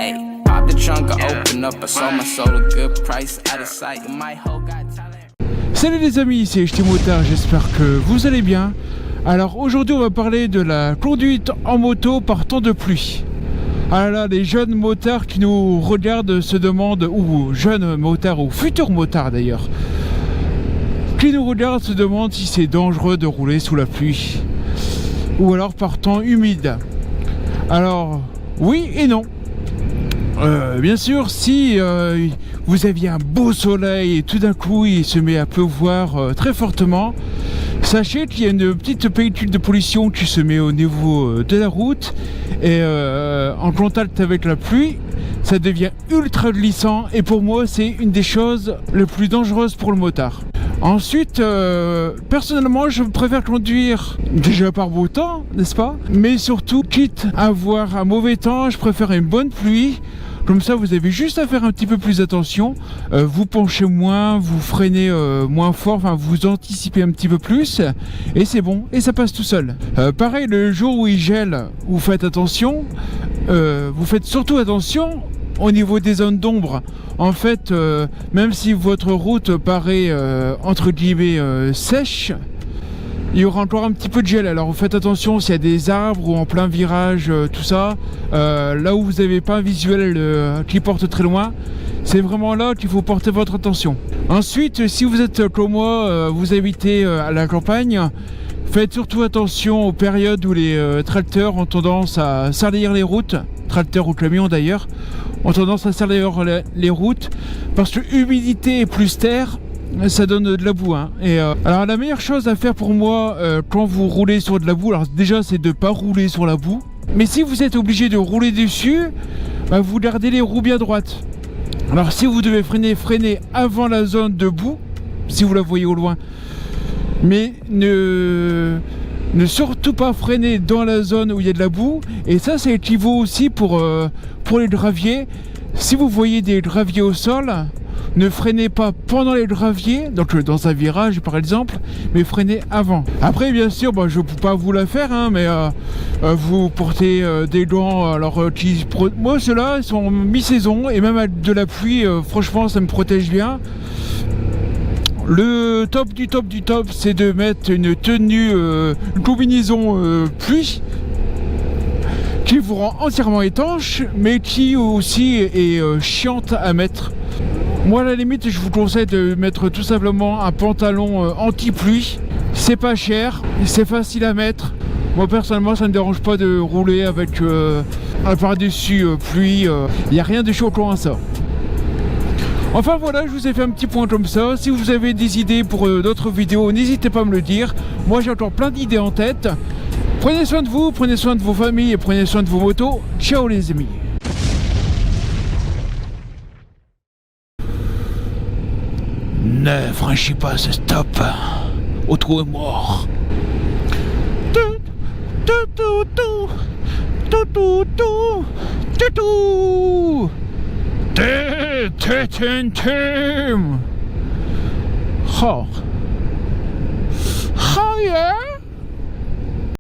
Hey, pop the trunk, I open up, I sold my soul a good price, out of sight, my whole got talent. Salut les amis, c'est HT Motard, j'espère que vous allez bien. Alors aujourd'hui on va parler de la conduite en moto par temps de pluie. Ah là, les jeunes motards qui nous regardent se demandent, ou jeunes motards, ou futurs motards d'ailleurs, qui nous regardent se demandent si c'est dangereux de rouler sous la pluie, ou alors par temps humide. Alors, oui et non. Bien sûr, si vous aviez un beau soleil et tout d'un coup il se met à pleuvoir très fortement, sachez qu'il y a une petite pellicule de pollution qui se met au niveau de la route et en contact avec la pluie, ça devient ultra glissant et pour moi c'est une des choses les plus dangereuses pour le motard. Ensuite, personnellement, je préfère conduire déjà par beau temps, n'est-ce pas? Mais surtout, quitte à avoir un mauvais temps, je préfère une bonne pluie. Comme ça, vous avez juste à faire un petit peu plus attention. Vous penchez moins, vous freinez moins fort, enfin, vous anticipez un petit peu plus. Et c'est bon, et ça passe tout seul. Pareil, le jour où il gèle, vous faites attention. Vous faites surtout attention au niveau des zones d'ombre. En fait, même si votre route paraît entre guillemets sèche, il y aura encore un petit peu de gel. Alors vous faites attention s'il y a des arbres ou en plein virage, tout ça. Là où vous n'avez pas un visuel qui porte très loin, c'est vraiment là qu'il faut porter votre attention. Ensuite, si vous êtes comme moi, vous habitez à la campagne, faites surtout attention aux périodes où les tracteurs ont tendance à salir les routes, tracteurs ou camions d'ailleurs, ont tendance à salir les routes, parce que humidité et plus terre, ça donne de la boue. Hein. Et alors la meilleure chose à faire pour moi quand vous roulez sur de la boue, alors déjà c'est de ne pas rouler sur la boue, mais si vous êtes obligé de rouler dessus, bah, vous gardez les roues bien droites. Alors si vous devez freiner avant la zone de boue, si vous la voyez au loin, mais ne surtout pas freiner dans la zone où il y a de la boue. Et ça équivaut aussi pour les graviers. Si vous voyez des graviers au sol, ne freinez pas pendant les graviers, donc dans un virage par exemple, mais freinez avant. Après bien sûr, je ne peux pas vous la faire, hein, mais vous portez des gants, alors moi ceux-là ils sont mi-saison, et même avec de la pluie, franchement ça me protège bien. Le top du top du top, c'est de mettre une tenue, une combinaison pluie qui vous rend entièrement étanche, mais qui aussi est chiante à mettre. Moi, à la limite, je vous conseille de mettre tout simplement un pantalon anti-pluie. C'est pas cher, c'est facile à mettre. Moi, personnellement, ça ne me dérange pas de rouler avec un par-dessus pluie. Il n'y a rien de choquant à ça. Enfin voilà, je vous ai fait un petit point comme ça. Si vous avez des idées pour d'autres vidéos, n'hésitez pas à me le dire. Moi j'ai encore plein d'idées en tête. Prenez soin de vous, prenez soin de vos familles et prenez soin de vos motos. Ciao les amis. Ne franchis pas ce stop. Au trou est mort. Oh. Oh yeah.